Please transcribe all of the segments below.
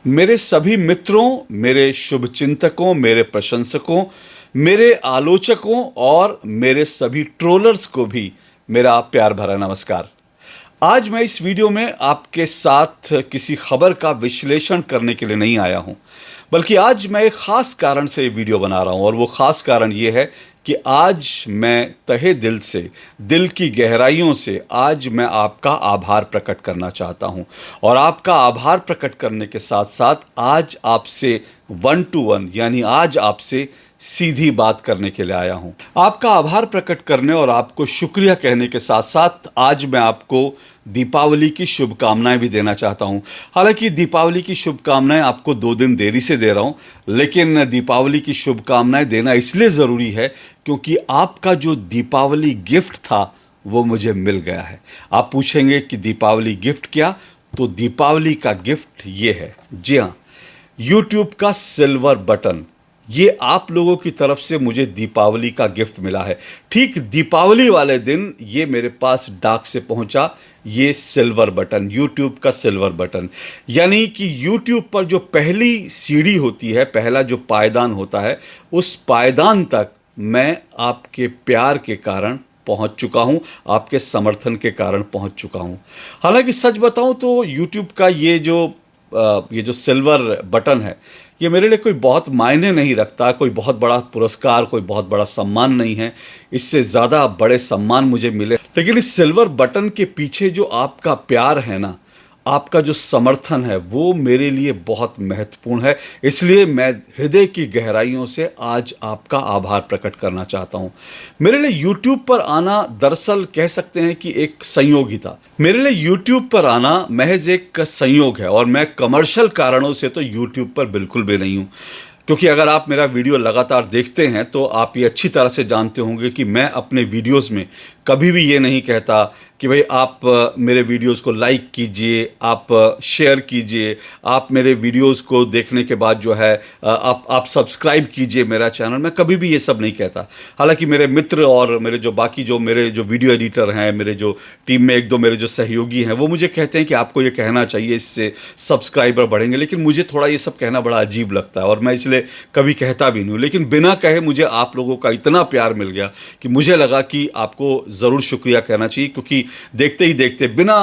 मेरे सभी मित्रों, मेरे शुभचिंतकों, मेरे प्रशंसकों, मेरे आलोचकों और मेरे सभी ट्रोलर्स को भी मेरा प्यार भरा नमस्कार। आज मैं इस वीडियो में आपके साथ किसी खबर का विश्लेषण करने के लिए नहीं आया हूं, बल्कि आज मैं एक खास कारण से ये वीडियो बना रहा हूं। और वो खास कारण ये है कि आज मैं तहे दिल से, दिल की गहराइयों से आज मैं आपका आभार प्रकट करना चाहता हूं। और आपका आभार प्रकट करने के साथ साथ आज आपसे 1-to-1 यानी आज आपसे सीधी बात करने के लिए आया हूं। आपका आभार प्रकट करने और आपको शुक्रिया कहने के साथ साथ आज मैं आपको दीपावली की शुभकामनाएं भी देना चाहता हूं। हालांकि दीपावली की शुभकामनाएं आपको 2 दिन देरी से दे रहा हूं, लेकिन दीपावली की शुभकामनाएं देना इसलिए ज़रूरी है क्योंकि आपका जो दीपावली गिफ्ट था वो मुझे मिल गया है। आप पूछेंगे कि दीपावली गिफ्ट क्या? तो दीपावली का गिफ्ट ये है, जी हाँ, यूट्यूब का सिल्वर बटन। ये आप लोगों की तरफ से मुझे दीपावली का गिफ्ट मिला है। ठीक दीपावली वाले दिन ये मेरे पास डाक से पहुंचा, ये सिल्वर बटन, यूट्यूब का सिल्वर बटन। यानी कि यूट्यूब पर जो पहली सीढ़ी होती है, पहला जो पायदान होता है, उस पायदान तक मैं आपके प्यार के कारण पहुंच चुका हूं, आपके समर्थन के कारण पहुंच चुका हूं। हालांकि सच बताऊं तो यूट्यूब का ये जो सिल्वर बटन है, ये मेरे लिए कोई बहुत मायने नहीं रखता, कोई बहुत बड़ा पुरस्कार, कोई बहुत बड़ा सम्मान नहीं है। इससे ज़्यादा बड़े सम्मान मुझे मिले, लेकिन इस सिल्वर बटन के पीछे जो आपका प्यार है ना, आपका जो समर्थन है, वो मेरे लिए बहुत महत्वपूर्ण है। इसलिए मैं हृदय की गहराइयों से आज आपका आभार प्रकट करना चाहता हूं। मेरे लिए YouTube पर आना दरअसल कह सकते हैं कि एक संयोग ही था। मेरे लिए YouTube पर आना महज एक संयोग है और मैं कमर्शियल कारणों से तो YouTube पर बिल्कुल भी नहीं हूं। क्योंकि अगर आप मेरा वीडियो लगातार देखते हैं तो आप ये अच्छी तरह से जानते होंगे कि मैं अपने वीडियोस में कभी भी ये नहीं कहता कि भाई आप मेरे वीडियोस को लाइक कीजिए, आप शेयर कीजिए, आप मेरे वीडियोस को देखने के बाद जो है आप सब्सक्राइब कीजिए मेरा चैनल। मैं कभी भी ये सब नहीं कहता। हालांकि मेरे मित्र और मेरे जो बाकी मेरे जो वीडियो एडिटर हैं, मेरे जो टीम में 1-2 मेरे जो सहयोगी हैं, वो मुझे कहते हैं कि आपको ये कहना चाहिए, इससे सब्सक्राइबर बढ़ेंगे। लेकिन मुझे थोड़ा ये सब कहना बड़ा अजीब लगता है और मैं इसलिए कभी कहता भी नहीं हूँ। लेकिन बिना कहे मुझे आप लोगों का इतना प्यार मिल गया कि मुझे लगा कि आपको ज़रूर शुक्रिया कहना चाहिए, क्योंकि देखते ही देखते बिना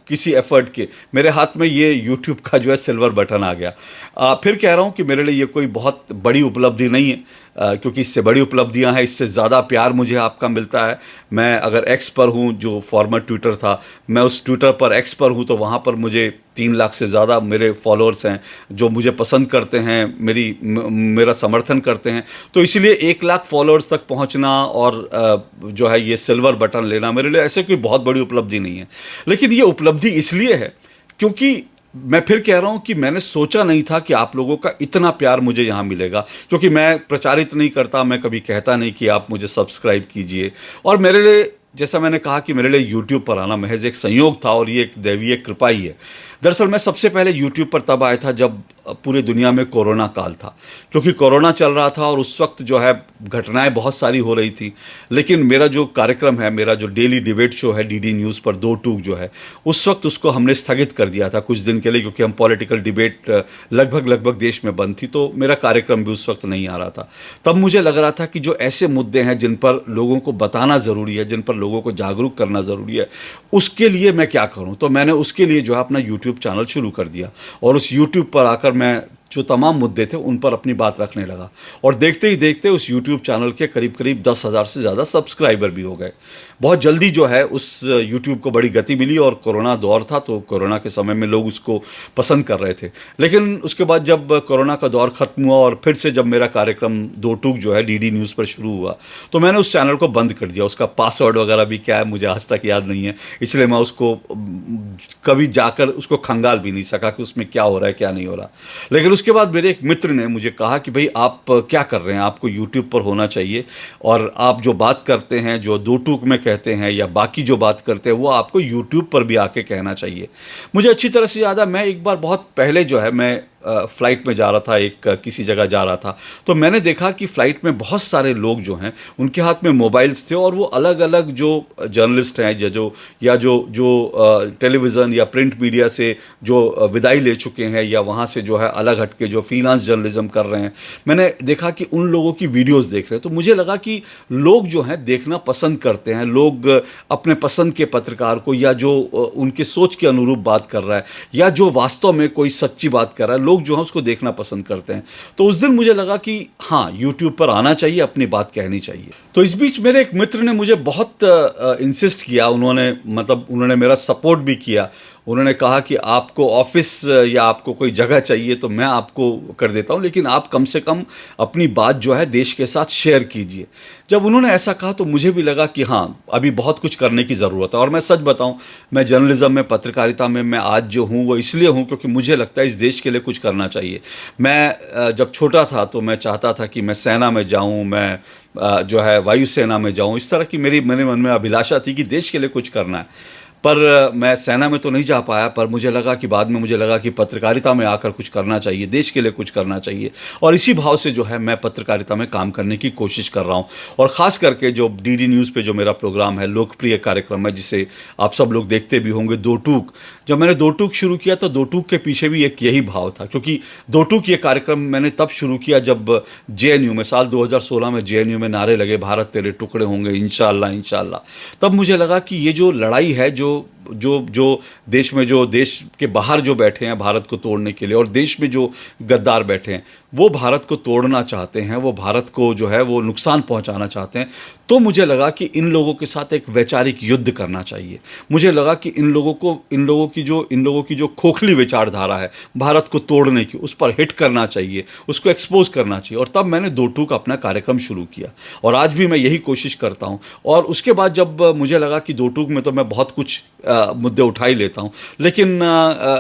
किसी एफर्ट के मेरे हाथ में ये यूट्यूब का जो है सिल्वर बटन आ गया। फिर कह रहा हूँ कि मेरे लिए ये कोई बहुत बड़ी उपलब्धि नहीं है, क्योंकि इससे बड़ी उपलब्धियां हैं, इससे ज़्यादा प्यार मुझे आपका मिलता है। मैं अगर एक्स पर हूँ, जो फॉर्मर ट्विटर था, मैं उस ट्विटर पर एक्स पर हूँ, तो वहाँ पर मुझे 3 लाख से ज़्यादा मेरे फॉलोअर्स हैं जो मुझे पसंद करते हैं, मेरा समर्थन करते हैं। तो इसलिए 1 लाख फॉलोअर्स तक पहुँचना और जो है ये सिल्वर बटन लेना मेरे लिए ऐसे कोई बहुत बड़ी उपलब्धि नहीं है। लेकिन ये उपलब्धि इसलिए है क्योंकि मैं फिर कह रहा हूं कि मैंने सोचा नहीं था कि आप लोगों का इतना प्यार मुझे यहां मिलेगा, क्योंकि मैं प्रचारित नहीं करता, मैं कभी कहता नहीं कि आप मुझे सब्सक्राइब कीजिए। और मेरे लिए, जैसा मैंने कहा कि मेरे लिए YouTube पर आना महज एक संयोग था और ये एक दैवीय कृपा ही है। दरअसल मैं सबसे पहले YouTube पर तब आया था जब पूरी दुनिया में कोरोना काल था, क्योंकि कोरोना चल रहा था और उस वक्त जो है घटनाएं बहुत सारी हो रही थी। लेकिन मेरा जो कार्यक्रम है, मेरा जो डेली डिबेट शो है DD न्यूज़ पर 2 टूक जो है, उस वक्त उसको हमने स्थगित कर दिया था कुछ दिन के लिए, क्योंकि हम पॉलिटिकल डिबेट लगभग देश में बंद थी, तो मेरा कार्यक्रम भी उस वक्त नहीं आ रहा था। तब मुझे लग रहा था कि जो ऐसे मुद्दे हैं जिन पर लोगों को बताना ज़रूरी है, जिन पर लोगों को जागरूक करना ज़रूरी है, उसके लिए मैं क्या करूं। तो मैंने उसके लिए जो है अपना YouTube चैनल शुरू कर दिया और उस YouTube पर आकर मैं जो तमाम मुद्दे थे उन पर अपनी बात रखने लगा। और देखते ही देखते उस YouTube चैनल के करीब 10,000 से ज़्यादा सब्सक्राइबर भी हो गए। बहुत जल्दी जो है उस YouTube को बड़ी गति मिली और कोरोना दौर था, तो कोरोना के समय में लोग उसको पसंद कर रहे थे। लेकिन उसके बाद जब कोरोना का दौर ख़त्म हुआ और फिर से जब मेरा कार्यक्रम 2 टूक जो है DD न्यूज़ पर शुरू हुआ, तो मैंने उस चैनल को बंद कर दिया। उसका पासवर्ड वगैरह भी क्या है मुझे आज तक याद नहीं है, इसलिए मैं उसको कभी जाकर उसको खंगाल भी नहीं सका कि उसमें क्या हो रहा है क्या नहीं हो रहा। लेकिन उसके बाद मेरे एक मित्र ने मुझे कहा कि भाई आप क्या कर रहे हैं, आपको YouTube पर होना चाहिए और आप जो बात करते हैं, जो 2 टूक में कहते हैं या बाकी जो बात करते हैं, वो आपको YouTube पर भी आके कहना चाहिए। मुझे अच्छी तरह से याद है, मैं एक बार बहुत पहले जो है मैं फ़्लाइट में जा रहा था, एक किसी जगह जा रहा था, तो मैंने देखा कि फ़्लाइट में बहुत सारे लोग जो हैं उनके हाथ में मोबाइल्स थे, और वो अलग अलग जो जर्नलिस्ट हैं या जो टेलीविज़न या प्रिंट मीडिया से जो विदाई ले चुके हैं, या वहाँ से जो है अलग हटके जो फ्रीलांस जर्नलिज्म कर रहे हैं, मैंने देखा कि उन लोगों की वीडियोस देख रहे हैं। तो मुझे लगा कि लोग जो हैं देखना पसंद करते हैं, लोग अपने पसंद के पत्रकार को, या जो उनके सोच के अनुरूप बात कर रहा है, या जो वास्तव में कोई सच्ची बात कर रहा है, लोग जो है उसको देखना पसंद करते हैं। तो उस दिन मुझे लगा कि हाँ, यूट्यूब पर आना चाहिए, अपनी बात कहनी चाहिए। तो इस बीच मेरे एक मित्र ने मुझे बहुत इंसिस्ट किया, उन्होंने मेरा सपोर्ट भी किया। उन्होंने कहा कि आपको ऑफिस या आपको कोई जगह चाहिए तो मैं आपको कर देता हूं, लेकिन आप कम से कम अपनी बात जो है देश के साथ शेयर कीजिए। जब उन्होंने ऐसा कहा तो मुझे भी लगा कि हाँ, अभी बहुत कुछ करने की ज़रूरत है। और मैं सच बताऊं, मैं जर्नलिज्म में, पत्रकारिता में मैं आज जो हूं वो इसलिए हूं क्योंकि मुझे लगता है इस देश के लिए कुछ करना चाहिए। मैं जब छोटा था तो मैं चाहता था कि मैं सेना में जाऊं, मैं जो है वायुसेना में जाऊं। इस तरह की मेरे मन में अभिलाषा थी कि देश के लिए कुछ करना है। पर मैं सेना में तो नहीं जा पाया, पर बाद में मुझे लगा कि पत्रकारिता में आकर कुछ करना चाहिए, देश के लिए कुछ करना चाहिए। और इसी भाव से जो है मैं पत्रकारिता में काम करने की कोशिश कर रहा हूँ। और ख़ास करके जो डीडी न्यूज़ पे जो मेरा प्रोग्राम है, लोकप्रिय कार्यक्रम है, जिसे आप सब लोग देखते भी होंगे, दो टूक। जब मैंने दो टूक शुरू किया तो दो टूक के पीछे भी एक यही भाव था, क्योंकि दो टूक ये कार्यक्रम मैंने तब शुरू किया जब जेएनयू में साल 2016 में जेएनयू में नारे लगे, भारत तेरे टुकड़े होंगे इंशाअल्लाह इंशाअल्लाह। तब मुझे लगा कि ये जो लड़ाई है, जो देश में, जो देश के बाहर जो बैठे हैं भारत को तोड़ने के लिए, और देश में जो गद्दार बैठे हैं वो भारत को तोड़ना चाहते हैं, वो भारत को जो है वो नुकसान पहुंचाना चाहते हैं। तो मुझे लगा कि इन लोगों के साथ एक वैचारिक युद्ध करना चाहिए। मुझे लगा कि इन लोगों की जो खोखली विचारधारा है भारत को तोड़ने की, उस पर हिट करना चाहिए, उसको एक्सपोज करना चाहिए। और तब मैंने दो टूक अपना कार्यक्रम शुरू किया, और आज भी मैं यही कोशिश करता हूं। और उसके बाद जब मुझे लगा कि दो टूक में तो मैं बहुत कुछ मुद्दे उठा ही लेता हूं, लेकिन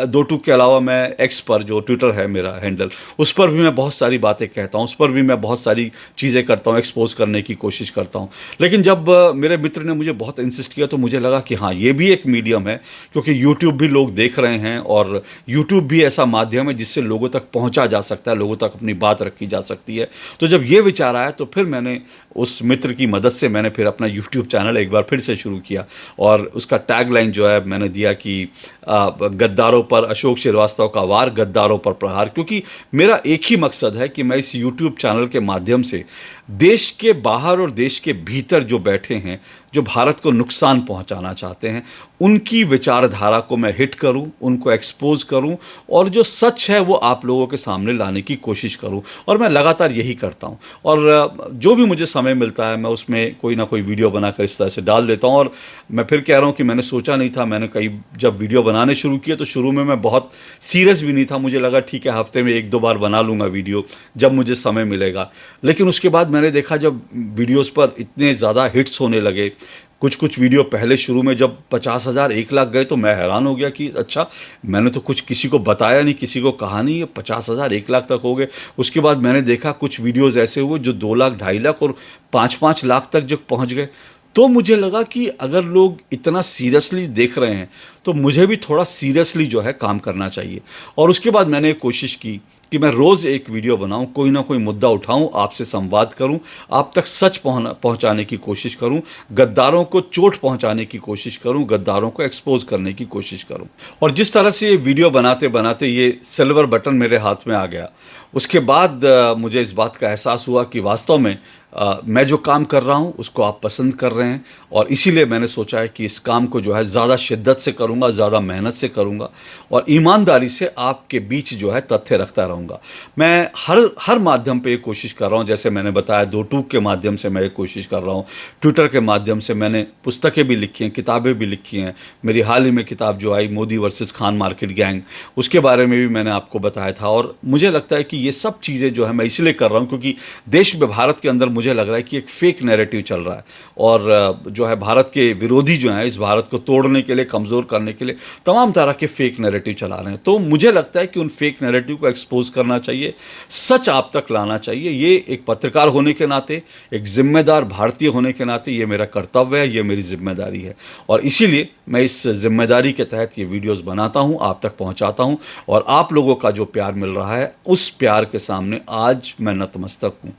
दो टूक के अलावा मैं एक्स पर, जो ट्विटर है मेरा हैंडल, उस पर भी मैं बहुत सारी बातें कहता हूं, उस पर भी मैं बहुत सारी चीज़ें करता हूं, एक्सपोज करने की कोशिश करता हूं। लेकिन जब मेरे मित्र ने मुझे बहुत इंसिस्ट किया तो मुझे लगा कि हाँ, ये भी एक मीडियम है, क्योंकि यूट्यूब भी लोग देख रहे हैं, और यूट्यूब भी ऐसा माध्यम है जिससे लोगों तक पहुंचा जा सकता है, लोगों तक अपनी बात रखी जा सकती है। तो जब ये विचार आया तो फिर मैंने उस मित्र की मदद से मैंने फिर अपना यूट्यूब चैनल एक बार फिर से शुरू किया, और उसका टैगलाइन जो है मैंने दिया कि गद्दारों पर अशोक श्रीवास्तव का वार, गद्दारों पर प्रहार। क्योंकि मेरा एक ही मकसद है कि मैं इस यूट्यूब चैनल के माध्यम से देश के बाहर और देश के भीतर जो बैठे हैं, जो भारत को नुकसान पहुंचाना चाहते हैं, उनकी विचारधारा को मैं हिट करूं, उनको एक्सपोज करूं, और जो सच है वो आप लोगों के सामने लाने की कोशिश करूं। और मैं लगातार यही करता हूं, और जो भी मुझे समय मिलता है मैं उसमें कोई ना कोई वीडियो बनाकर इस तरह से डाल देता हूं। और मैं फिर कह रहा हूं कि मैंने सोचा नहीं था, मैंने कई जब वीडियो बनाने शुरू किए तो शुरू में मैं बहुत सीरियस भी नहीं था, मुझे लगा ठीक है हफ्ते में एक दो बार बना लूँगा वीडियो जब मुझे समय मिलेगा। लेकिन उसके बाद मैंने देखा जब वीडियोस पर इतने ज़्यादा हिट्स होने लगे, कुछ वीडियो पहले शुरू में जब 50,000 1 लाख गए तो मैं हैरान हो गया कि अच्छा, मैंने तो कुछ किसी को बताया नहीं, किसी को कहा नहीं, ये 50,000 1 लाख तक हो गए। उसके बाद मैंने देखा कुछ वीडियोस ऐसे हुए जो 2 लाख 2.5 लाख और 5-5 लाख तक जब पहुंच गए। तो मुझे लगा कि अगर लोग इतना सीरियसली देख रहे हैं तो मुझे भी थोड़ा सीरियसली जो है काम करना चाहिए। और उसके बाद मैंने कोशिश की कि मैं रोज़ एक वीडियो बनाऊं, कोई ना कोई मुद्दा उठाऊं, आपसे संवाद करूं, आप तक सच पहुंचाने की कोशिश करूं, गद्दारों को चोट पहुंचाने की कोशिश करूं, गद्दारों को एक्सपोज करने की कोशिश करूं। और जिस तरह से ये वीडियो बनाते बनाते ये सिल्वर बटन मेरे हाथ में आ गया, उसके बाद मुझे इस बात का एहसास हुआ कि वास्तव में मैं जो काम कर रहा हूं उसको आप पसंद कर रहे हैं, और इसीलिए मैंने सोचा है कि इस काम को जो है ज़्यादा शिद्दत से करूंगा, ज़्यादा मेहनत से करूंगा, और ईमानदारी से आपके बीच जो है तथ्य रखता रहूंगा। मैं हर माध्यम पे ये कोशिश कर रहा हूं, जैसे मैंने बताया दो टूक के माध्यम से मैं ये कोशिश कर रहा हूं, ट्विटर के माध्यम से मैंने पुस्तकें भी लिखी हैं, किताबें भी लिखी हैं। मेरी हाल ही में किताब जो आई Modi versus Khan Market gang, उसके बारे में भी मैंने आपको बताया था। और मुझे लगता है कि ये सब चीज़ें जो है मैं इसलिए कर रहा हूँ क्योंकि देश में, भारत के अंदर मुझे लग रहा है कि एक फेक नैरेटिव चल रहा है और जो है भारत के विरोधी जो हैं इस भारत को तोड़ने के लिए, कमज़ोर करने के लिए तमाम तरह के फेक नैरेटिव चला रहे हैं। तो मुझे लगता है कि उन फेक नैरेटिव को एक्सपोज करना चाहिए, सच आप तक लाना चाहिए। ये एक पत्रकार होने के नाते, एक जिम्मेदार भारतीय होने के नाते ये मेरा कर्तव्य है, ये मेरी जिम्मेदारी है और इसीलिए मैं इस जिम्मेदारी के तहत ये वीडियोस बनाता हूं, आप तक पहुंचाता हूं और आप लोगों का जो प्यार मिल रहा है उस प्यार के सामने आज मैं नतमस्तक हूं।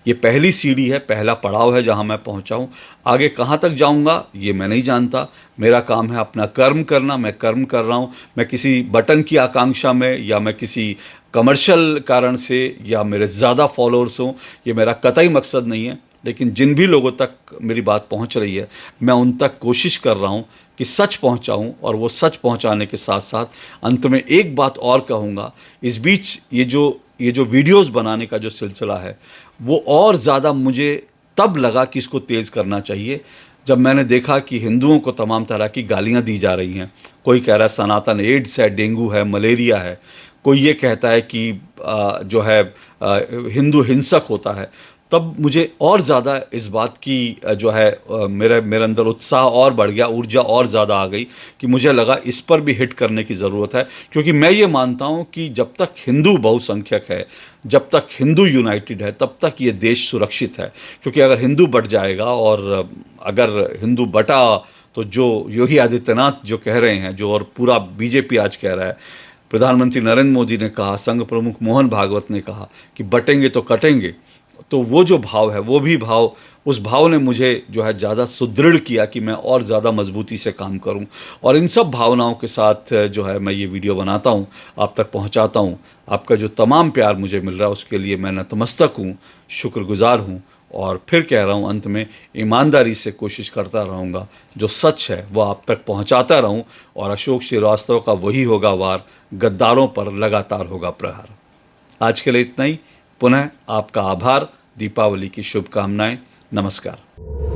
ये पहली सीढ़ी है, पहला पड़ाव है जहां मैं पहुंचा हूं। आगे कहां तक जाऊंगा ये मैं नहीं जानता। मेरा काम है अपना कर्म करना, मैं कर्म कर रहा हूं। मैं किसी बटन की आकांक्षा में या मैं किसी कमर्शियल कारण से या मेरे ज़्यादा फॉलोअर्स हों, ये मेरा कतई मकसद नहीं है। लेकिन जिन भी लोगों तक मेरी बात पहुंच रही है मैं उन तक कोशिश कर रहा हूं कि सच पहुंचाऊं और वो सच पहुंचाने के साथ साथ अंत में एक बात और कहूंगा। इस बीच ये जो वीडियोस बनाने का जो सिलसिला है वो और ज़्यादा मुझे तब लगा कि इसको तेज़ करना चाहिए जब मैंने देखा कि हिंदुओं को तमाम तरह की गालियां दी जा रही हैं। कोई कह रहा है सनातन एड्स है, डेंगू है, मलेरिया है। कोई ये कहता है कि जो है हिंदू हिंसक होता है। तब मुझे और ज़्यादा इस बात की जो है मेरे अंदर उत्साह और बढ़ गया, ऊर्जा और ज़्यादा आ गई कि मुझे लगा इस पर भी हिट करने की ज़रूरत है। क्योंकि मैं ये मानता हूँ कि जब तक हिंदू बहुसंख्यक है, जब तक हिंदू यूनाइटेड है, तब तक ये देश सुरक्षित है। क्योंकि अगर हिंदू बट जाएगा और अगर हिंदू बटा तो जो योगी आदित्यनाथ जो कह रहे हैं, जो और पूरा बीजेपी आज कह रहा है, प्रधानमंत्री नरेंद्र मोदी ने कहा, संघ प्रमुख मोहन भागवत ने कहा कि बटेंगे तो कटेंगे, तो वो जो भाव है, वो भी भाव, उस भाव ने मुझे जो है ज़्यादा सुदृढ़ किया कि मैं और ज़्यादा मजबूती से काम करूं। और इन सब भावनाओं के साथ जो है मैं ये वीडियो बनाता हूं, आप तक पहुंचाता हूं। आपका जो तमाम प्यार मुझे मिल रहा है उसके लिए मैं नतमस्तक हूं, शुक्रगुजार हूं और फिर कह रहा हूं अंत में ईमानदारी से कोशिश करता रहूँगा, जो सच है वो आप तक पहुँचाता रहूँ और अशोक श्रीवास्तव का वही होगा वार, गद्दारों पर लगातार होगा प्रहार। आज के लिए इतना ही। पुनः आपका आभार, दीपावली की शुभकामनाएं, नमस्कार।